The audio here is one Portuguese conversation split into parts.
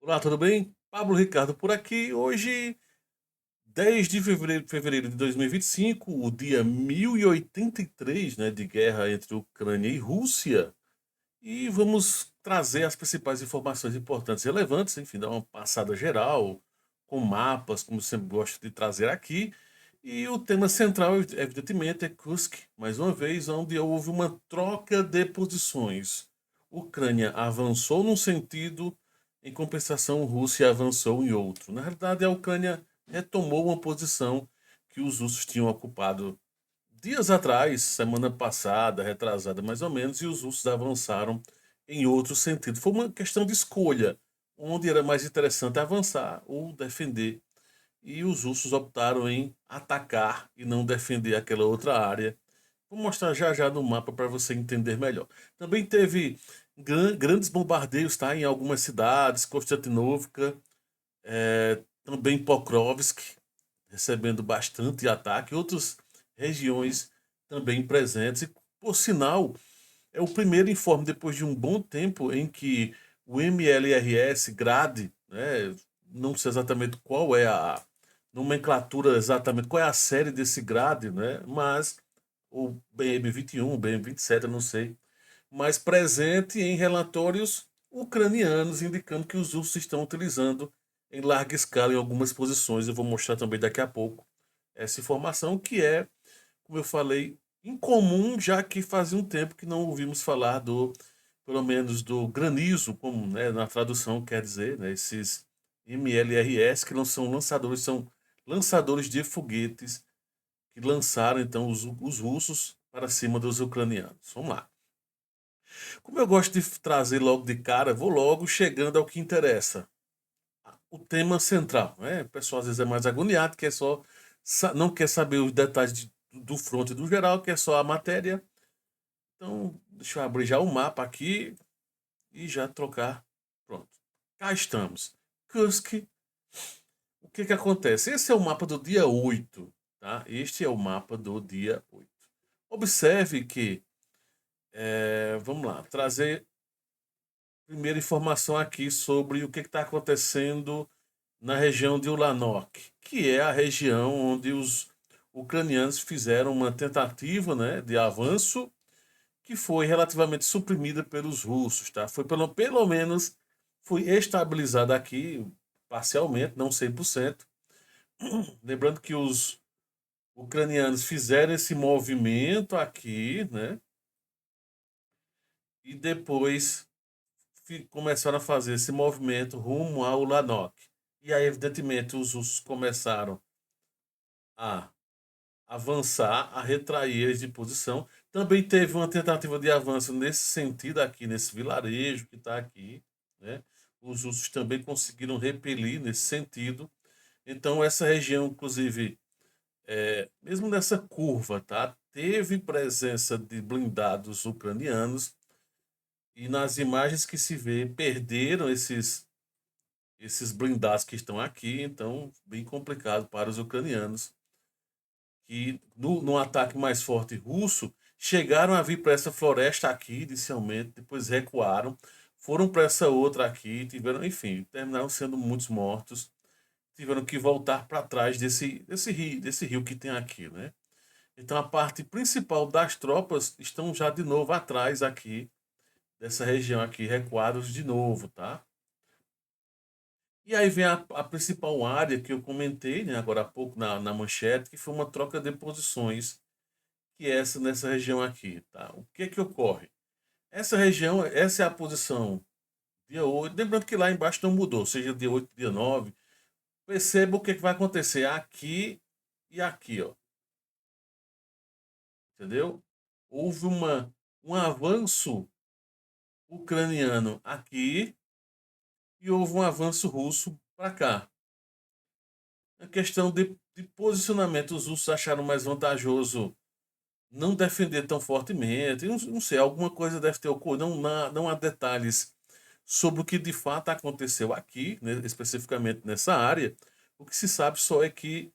Olá, tudo bem? Pablo Ricardo por aqui. Hoje, 10 de fevereiro de 2025, o dia 1083, né, de guerra entre Ucrânia e Rússia. E vamos trazer as principais informações importantes e relevantes, enfim, dar uma passada geral, com mapas, como sempre gosto de trazer aqui. E o tema central, evidentemente, é Kursk, mais uma vez, onde houve uma troca de posições. Ucrânia avançou num sentido, em compensação, Rússia avançou em outro. Na realidade, a Ucrânia retomou uma posição que os russos tinham ocupado dias atrás, semana passada, retrasada mais ou menos, e os russos avançaram em outro sentido. Foi uma questão de escolha, onde era mais interessante avançar ou defender. E os russos optaram em atacar e não defender aquela outra área. Vou mostrar já já no mapa para você entender melhor. Também teve grandes bombardeios, tá, em algumas cidades, Konstantinovka, também Pokrovsk, recebendo bastante ataque, outras regiões também presentes. E, por sinal, é o primeiro informe depois de um bom tempo em que o MLRS Grade, né, não sei exatamente qual é a nomenclatura exatamente, qual é a série desse Grade, né, mas o BM-21, o BM-27, eu não sei, mas presente em relatórios ucranianos indicando que os russos estão utilizando em larga escala em algumas posições. Eu vou mostrar também daqui a pouco essa informação que é, como eu falei, incomum, já que fazia um tempo que não ouvimos falar do, pelo menos do granizo, como, né, na tradução quer dizer, né, esses MLRS que não são lançadores, são lançadores de foguetes que lançaram então os russos para cima dos ucranianos. Vamos lá. Como eu gosto de trazer logo de cara, vou logo chegando ao que interessa. O tema central, né? O pessoal às vezes é mais agoniado, quer só não quer saber os detalhes do front e do geral, quer só a matéria. Então, deixa eu abrir já o mapa aqui e já trocar. Pronto. Cá estamos. Kursk. O que que acontece? Esse é o mapa do dia 8, tá? Este é o mapa do dia 8. Observe que, vamos lá, trazer primeira informação aqui sobre o que está acontecendo na região de Ulanok, que é a região onde os ucranianos fizeram uma tentativa, né, de avanço que foi relativamente suprimida pelos russos, tá? Foi pelo menos foi estabilizada aqui parcialmente, não 100%. Lembrando que os ucranianos fizeram esse movimento aqui, né? E depois começaram a fazer esse movimento rumo ao Ulanok. E aí, evidentemente, os russos começaram a avançar, a retrair eles de posição. Também teve uma tentativa de avanço nesse sentido aqui, nesse vilarejo que está aqui, né? Os russos também conseguiram repelir nesse sentido. Então, essa região, inclusive, mesmo nessa curva, tá? Teve presença de blindados ucranianos e nas imagens que se vê, perderam esses blindados que estão aqui, então, bem complicado para os ucranianos que no ataque mais forte russo chegaram a vir para essa floresta aqui inicialmente, depois recuaram, foram para essa outra aqui, tiveram, enfim, terminaram sendo muitos mortos, tiveram que voltar para trás desse rio que tem aqui, né? Então a parte principal das tropas estão já de novo atrás aqui dessa região aqui, recuados de novo, tá? E aí vem a principal área que eu comentei, né, agora há pouco na manchete, que foi uma troca de posições que é essa nessa região aqui, tá? O que que ocorre? Essa região, essa é a posição dia 8. Lembrando que lá embaixo não mudou, seja dia 8, dia 9. Perceba o que que vai acontecer aqui e aqui, ó. Entendeu? Houve um avanço ucraniano aqui e houve um avanço russo para cá. A questão de posicionamento, os russos acharam mais vantajoso não defender tão fortemente. Não sei, alguma coisa deve ter ocorrido. Não há detalhes sobre o que de fato aconteceu aqui, né, especificamente nessa área. O que se sabe só é que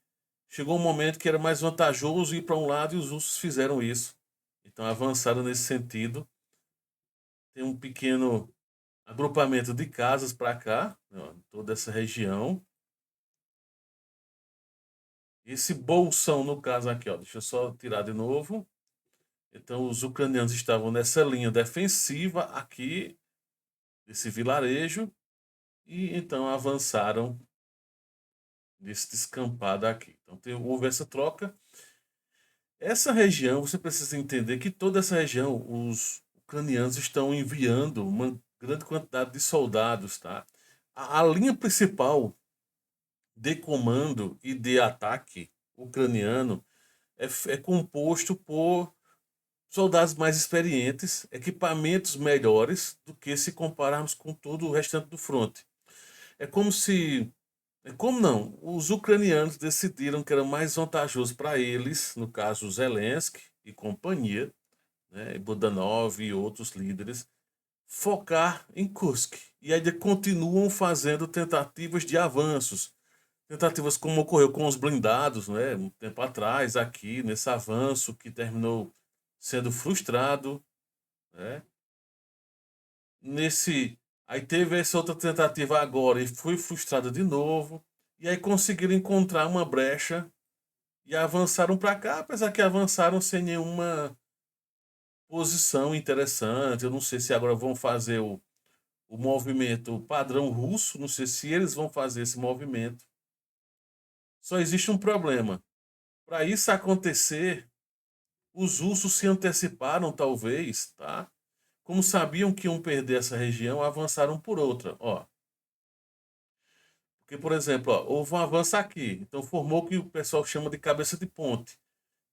chegou um momento que era mais vantajoso ir para um lado e os russos fizeram isso. Então avançaram nesse sentido. Tem um pequeno agrupamento de casas para cá, ó, toda essa região. Esse bolsão, no caso aqui, ó, deixa eu só tirar de novo. Então, os ucranianos estavam nessa linha defensiva aqui, desse vilarejo, e então avançaram nesse descampado aqui. Então, houve essa troca. Essa região, você precisa entender que toda essa região, os ucranianos estão enviando uma grande quantidade de soldados, tá? A linha principal de comando e de ataque ucraniano é composto por soldados mais experientes, equipamentos melhores do que se compararmos com todo o restante do fronte. É como se. É como não? Os ucranianos decidiram que era mais vantajoso para eles, no caso Zelensky e companhia, né, Budanov e outros líderes, focar em Kursk. E ainda continuam fazendo tentativas de avanços. Tentativas como ocorreu com os blindados, né, um tempo atrás, aqui, nesse avanço que terminou sendo frustrado, né? Nesse, aí teve essa outra tentativa agora e foi frustrada de novo. E aí conseguiram encontrar uma brecha e avançaram para cá, apesar que avançaram sem nenhuma posição interessante. Eu não sei se agora vão fazer o movimento padrão russo, não sei se eles vão fazer esse movimento. Só existe um problema. Para isso acontecer, os russos se anteciparam, talvez, tá? Como sabiam que iam perder essa região, avançaram por outra. Ó, porque, por exemplo, ó, houve um avanço aqui, então formou o que o pessoal chama de cabeça de ponte.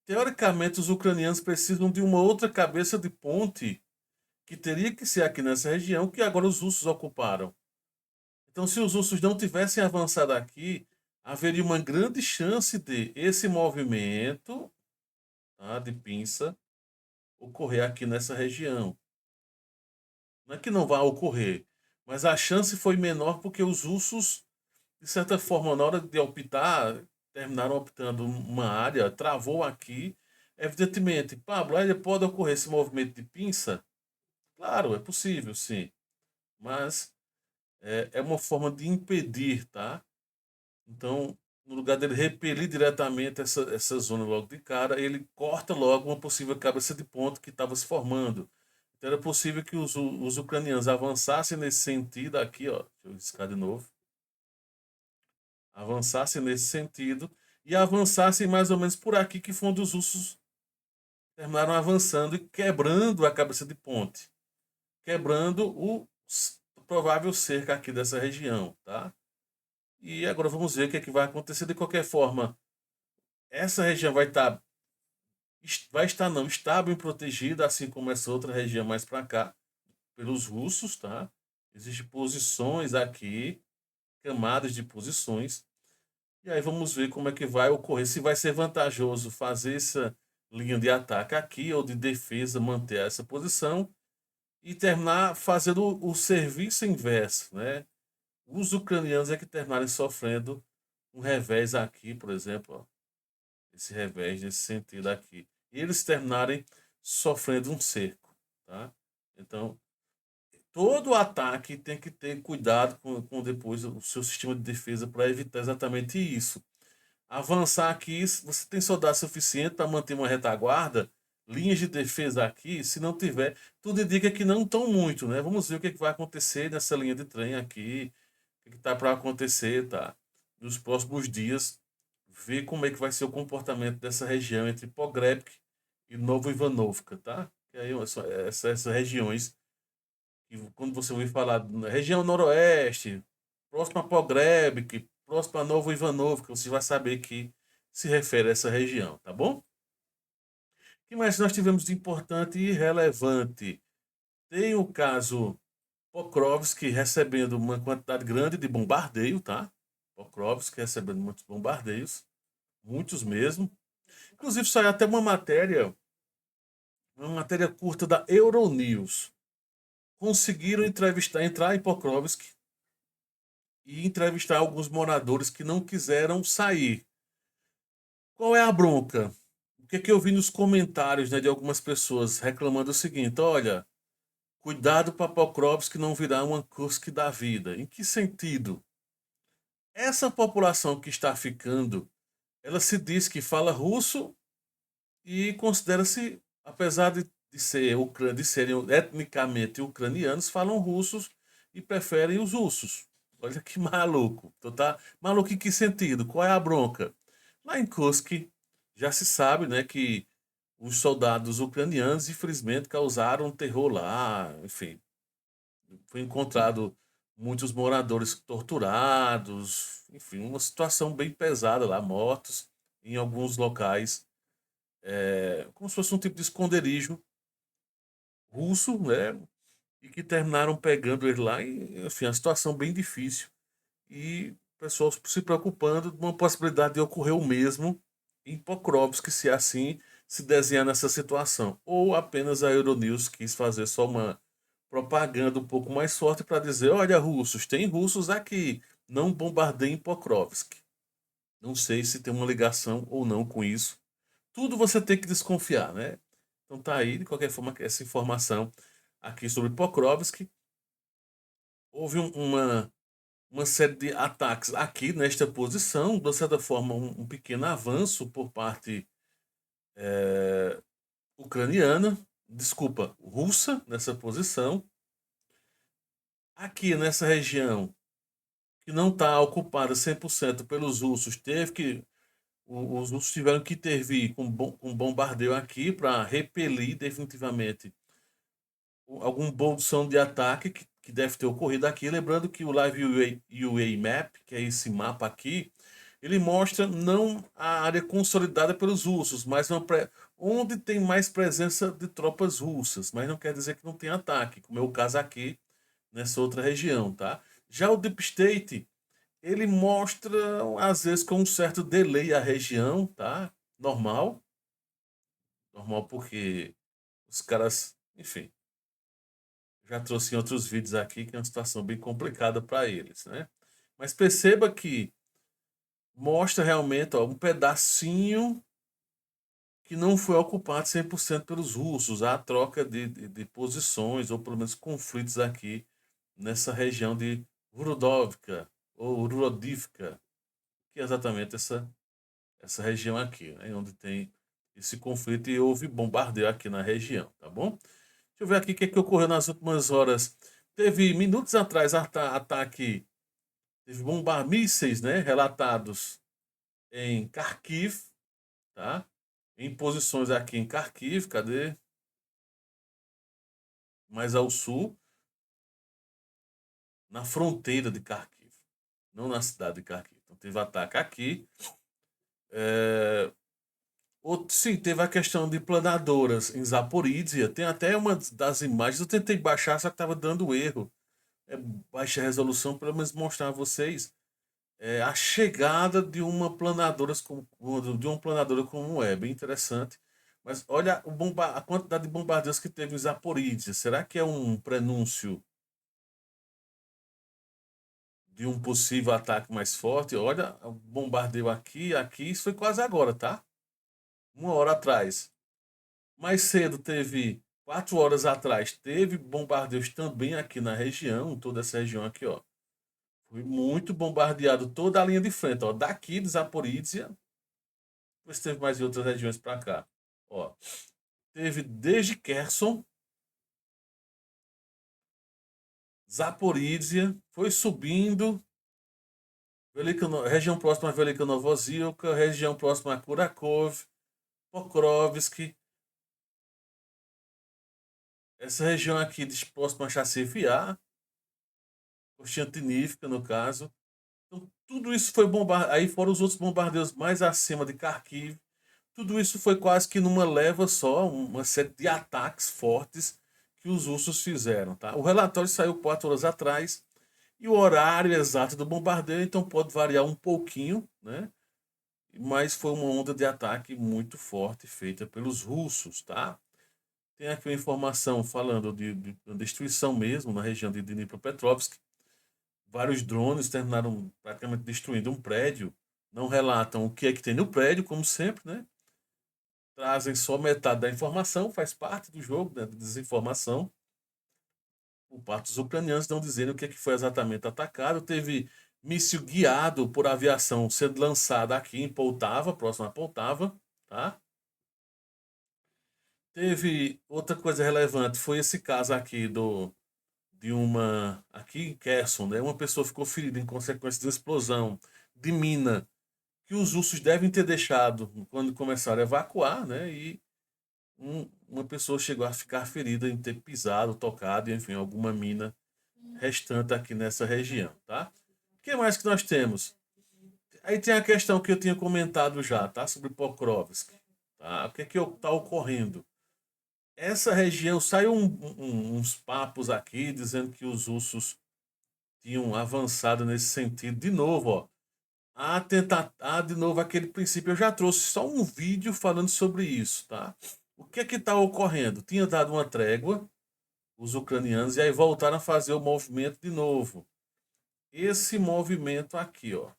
Teoricamente, os ucranianos precisam de uma outra cabeça de ponte que teria que ser aqui nessa região, que agora os russos ocuparam. Então, se os russos não tivessem avançado aqui, haveria uma grande chance de esse movimento, tá, de pinça ocorrer aqui nessa região. Não é que não vai ocorrer, mas a chance foi menor porque os russos, de certa forma, na hora de optar, terminaram optando uma área, travou aqui. Evidentemente, Pablo, ainda pode ocorrer esse movimento de pinça? Claro, é possível, sim. Mas é uma forma de impedir, tá? Então, no lugar dele repelir diretamente essa zona logo de cara, ele corta logo uma possível cabeça de ponte que estava se formando. Então, era possível que os ucranianos avançassem nesse sentido aqui, ó. Deixa eu riscar de novo. Avançassem nesse sentido e avançassem mais ou menos por aqui, que foi onde os russos terminaram avançando e quebrando a cabeça de ponte, quebrando o provável cerco aqui dessa região, tá? E agora vamos ver o que é que vai acontecer. De qualquer forma, essa região vai estar não, estável e protegida, assim como essa outra região mais para cá, pelos russos, tá? Existem posições aqui, camadas de posições. E aí vamos ver como é que vai ocorrer, se vai ser vantajoso fazer essa linha de ataque aqui ou de defesa, manter essa posição e terminar fazendo o serviço inverso, né? Os ucranianos é que terminarem sofrendo um revés aqui, por exemplo, ó, esse revés nesse sentido aqui. E eles terminarem sofrendo um cerco, tá? Então, todo ataque tem que ter cuidado com depois o seu sistema de defesa para evitar exatamente isso. Avançar aqui, você tem soldado suficiente para manter uma retaguarda, linhas de defesa aqui, se não tiver, tudo indica que não estão muito, né? Vamos ver o que, é que vai acontecer nessa linha de trem aqui, o que está para acontecer, tá? Nos próximos dias, ver como é que vai ser o comportamento dessa região entre Pogrebsk e Novo Ivanovka, tá? Que aí essas regiões, que quando você ouvir falar na região noroeste, próximo a Pogrebsk, próximo a Novo Ivanovka, você vai saber que se refere a essa região, tá bom? O que mais nós tivemos de importante e relevante? Tem o caso Pokrovsk recebendo uma quantidade grande de bombardeio, tá? Pokrovsk recebendo muitos bombardeios, muitos mesmo. Inclusive saiu até uma matéria curta da Euronews. Conseguiram entrar em Pokrovsk e entrevistar alguns moradores que não quiseram sair. Qual é a bronca? O que, é que eu vi nos comentários, né, de algumas pessoas reclamando o seguinte: olha, cuidado para Pokrovsk não virar uma Kursk da vida. Em que sentido? Essa população que está ficando, ela se diz que fala russo e considera-se, apesar de serem etnicamente ucranianos, falam russos e preferem os russos. Olha que maluco. Então tá maluco em que sentido? Qual é a bronca? Lá em Kursk já se sabe, né, que os soldados ucranianos, infelizmente, causaram terror lá, enfim, foi encontrado muitos moradores torturados, enfim, uma situação bem pesada lá, mortos em alguns locais, como se fosse um tipo de esconderijo russo, né? E que terminaram pegando ele lá, e, enfim, a situação bem difícil. E o pessoal se preocupando com uma possibilidade de ocorrer o mesmo em Pokrovsk, se assim se desenhar nessa situação. Ou apenas a Euronews quis fazer só uma propaganda um pouco mais forte para dizer: olha, russos, tem russos aqui, não bombardeiem Pokrovsk. Não sei se tem uma ligação ou não com isso. Tudo você tem que desconfiar, né? Então tá aí, de qualquer forma, essa informação aqui sobre Pokrovsk. Houve uma série de ataques aqui nesta posição, de certa forma, um pequeno avanço por parte ucraniana, desculpa, russa nessa posição. Aqui nessa região, que não está ocupada 100% pelos russos, os russos tiveram que intervir com bombardeio aqui para repelir definitivamente algum bolsão de ataque que deve ter ocorrido aqui. Lembrando que o Live UA Map, que é esse mapa aqui, ele mostra não a área consolidada pelos russos, mas onde tem mais presença de tropas russas, mas não quer dizer que não tem ataque, como é o caso aqui nessa outra região, tá? Já o Deep State, ele mostra às vezes com um certo delay a região, tá? Normal, normal porque os caras, enfim, já trouxe em outros vídeos aqui que é uma situação bem complicada para eles, né? Mas perceba que mostra realmente, ó, um pedacinho que não foi ocupado 100% pelos russos. Há troca de posições, ou pelo menos conflitos aqui nessa região de Rudovka, ou Rurodivka, que é exatamente essa região aqui, né, onde tem esse conflito e houve bombardeio aqui na região, tá bom? Deixa eu ver aqui o que, é que ocorreu nas últimas horas. Teve minutos atrás ataque, teve mísseis, né, relatados em Kharkiv, tá? Em posições aqui em Kharkiv, cadê? Mais ao sul, na fronteira de Kharkiv, não na cidade de Kharkiv. Então teve ataque aqui. É, sim, teve a questão de planadoras em Zaporizhia. Tem até uma das imagens, eu tentei baixar, só que estava dando erro. É baixa resolução, pelo menos mostrar a vocês a chegada de uma planadora como é, bem interessante. Mas olha a quantidade de bombardeios que teve em Zaporizhia. Será que é um prenúncio de um possível ataque mais forte? Olha, o bombardeio aqui, isso foi quase agora, tá? Uma hora atrás. Mais cedo teve, 4 horas atrás, teve bombardeios também aqui na região, toda essa região aqui, ó. Foi muito bombardeado toda a linha de frente, ó. Daqui de Zaporizhia, depois teve mais em outras regiões para cá. Ó, teve desde Kherson, Zaporizhia, foi subindo, região próxima a Velika Novozilka, região próxima a Kurakov, Pokrovsk, essa região aqui próxima a Chassiviar, Constantinífica, no caso. Então, tudo isso foi bombardeado. Aí foram os outros bombardeios mais acima de Kharkiv. Tudo isso foi quase que numa leva só, uma série de ataques fortes que os russos fizeram. Tá? O relatório saiu 4 horas atrás e o horário exato do bombardeio, então pode variar um pouquinho, né? Mas foi uma onda de ataque muito forte feita pelos russos. Tá? Tem aqui uma informação falando de destruição mesmo na região de Dnipropetrovsk. Vários drones terminaram praticamente destruindo um prédio. Não relatam o que é que tem no prédio, como sempre, né? Trazem só metade da informação, faz parte do jogo, né, de desinformação. Por parte dos ucranianos não dizendo o que é que foi exatamente atacado. Teve míssil guiado por aviação sendo lançado aqui em Poltava, próximo a Poltava, tá? Teve outra coisa relevante, foi esse caso aqui de uma, aqui em Kherson, né? Uma pessoa ficou ferida em consequência de uma explosão de mina que os russos devem ter deixado quando começaram a evacuar, né? E uma pessoa chegou a ficar ferida em ter pisado, tocado, enfim, alguma mina restante aqui nessa região, tá? O que mais que nós temos? Aí tem a questão que eu tinha comentado já, tá? Sobre Pokrovsk, tá? O que é que está ocorrendo? Essa região saiu uns papos aqui dizendo que os russos tinham avançado nesse sentido. De novo, ó, de novo aquele princípio. Eu já trouxe só um vídeo falando sobre isso, tá? O que é que está ocorrendo? Tinha dado uma trégua, os ucranianos, e aí voltaram a fazer o movimento de novo. Esse movimento aqui, ó,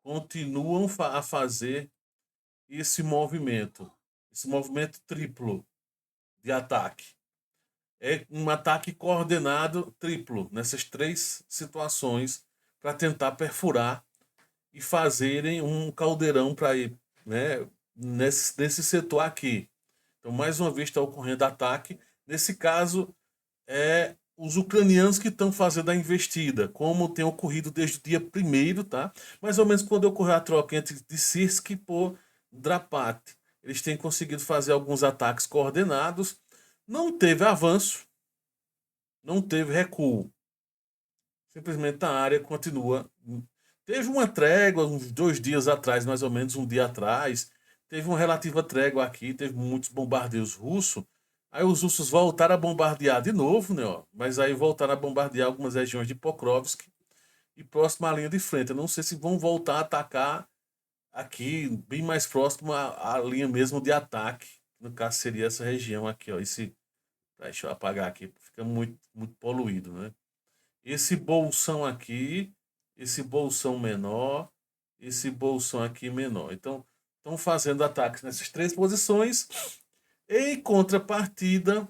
continuam a fazer esse movimento triplo de ataque. É um ataque coordenado triplo nessas três situações para tentar perfurar e fazerem um caldeirão para ir, né, nesse setor aqui. Então, mais uma vez está ocorrendo ataque. Nesse caso, é os ucranianos que estão fazendo a investida, como tem ocorrido desde o dia primeiro, tá? Mais ou menos quando ocorreu a troca entre de Sirsk por Drapat. Eles têm conseguido fazer alguns ataques coordenados. Não teve avanço, não teve recuo. Simplesmente a área continua. Teve uma trégua uns 2 dias atrás, mais ou menos um dia atrás. Teve uma relativa trégua aqui, teve muitos bombardeios russos. Aí os russos voltaram a bombardear de novo, né? Ó, mas aí voltaram a bombardear algumas regiões de Pokrovsk e próximo à linha de frente. Eu não sei se vão voltar a atacar aqui, bem mais próximo à linha mesmo de ataque. No caso, seria essa região aqui, ó. Deixa eu apagar aqui, fica muito, muito poluído, né? Esse bolsão aqui, esse bolsão menor, esse bolsão aqui menor. Então, estão fazendo ataques nessas três posições. Em contrapartida,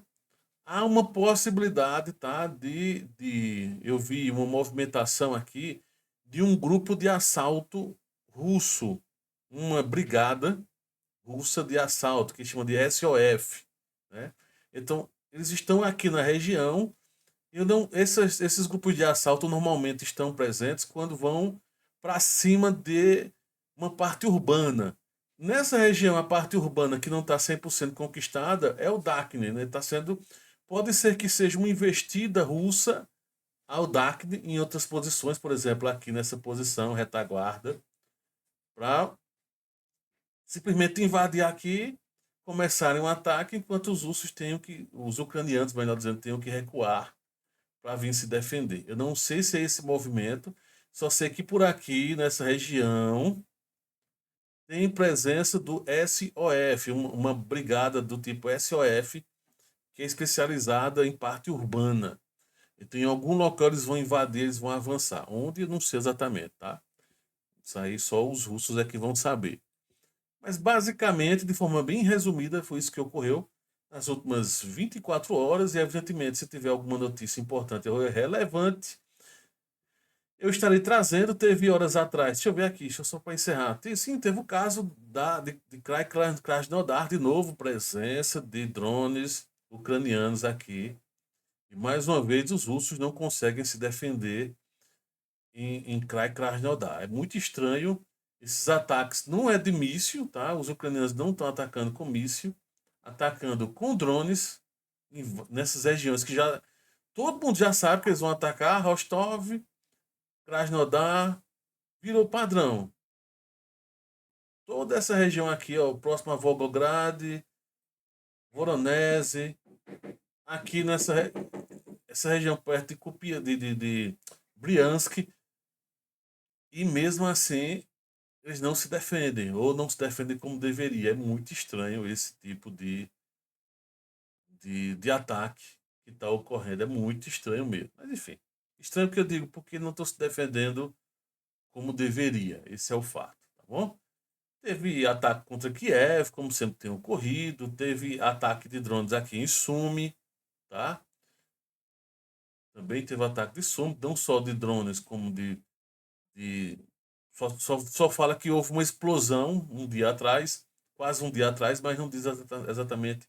há uma possibilidade, tá? Eu vi uma movimentação aqui de um grupo de assalto russo, uma brigada russa de assalto, que chama de SOF, né? Então, eles estão aqui na região. Eu não, esses grupos de assalto normalmente estão presentes quando vão para cima de uma parte urbana. Nessa região, a parte urbana que não está 100% conquistada é o Dakhne, né? Tá sendo, pode ser que seja uma investida russa ao Dakhne em outras posições, por exemplo, aqui nessa posição, retaguarda, para simplesmente invadir aqui, começarem um ataque, enquanto os ucranianos, melhor dizendo, tenham que recuar para vir se defender. Eu não sei se é esse movimento, só sei que por aqui, nessa região, tem presença do SOF, uma brigada do tipo SOF, que é especializada em parte urbana. Então, em algum local eles vão invadir, eles vão avançar. Onde, eu não sei exatamente, tá? Isso aí só os russos é que vão saber. Mas, basicamente, de forma bem resumida, foi isso que ocorreu nas últimas 24 horas. E, evidentemente, se tiver alguma notícia importante ou relevante, eu estarei trazendo. Teve horas atrás, deixa eu ver aqui, deixa eu só para encerrar. Sim, teve o caso de Krasnodar, de novo, presença de drones ucranianos aqui. E mais uma vez os russos não conseguem se defender em Krasnodar. É muito estranho esses ataques. Não é de míssil, tá? Os ucranianos não estão atacando com míssil, atacando com drones nessas regiões que já todo mundo já sabe que eles vão atacar Rostov, Krasnodar, virou padrão. Toda essa região aqui, ó, próximo a Volgograd, Voronezh, aqui essa região perto de Kupia, de Briansk, e mesmo assim eles não se defendem, ou não se defendem como deveria. É muito estranho esse tipo de ataque que está ocorrendo. É muito estranho mesmo. Mas enfim, estranho que eu digo porque não estão se defendendo como deveria. Esse é o fato, tá bom? Teve ataque contra Kiev, como sempre tem ocorrido. Teve ataque de drones aqui em Sumi, tá? também teve ataque de som, não só de drones, como de só fala que houve uma explosão um dia atrás, quase um dia atrás, mas não diz exatamente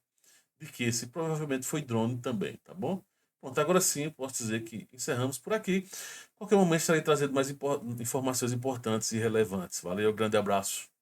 de que. Se provavelmente foi drone também, tá bom? Pronto, agora sim eu posso dizer que encerramos por aqui. Qualquer momento estarei trazendo mais informações importantes e relevantes. Valeu, grande abraço.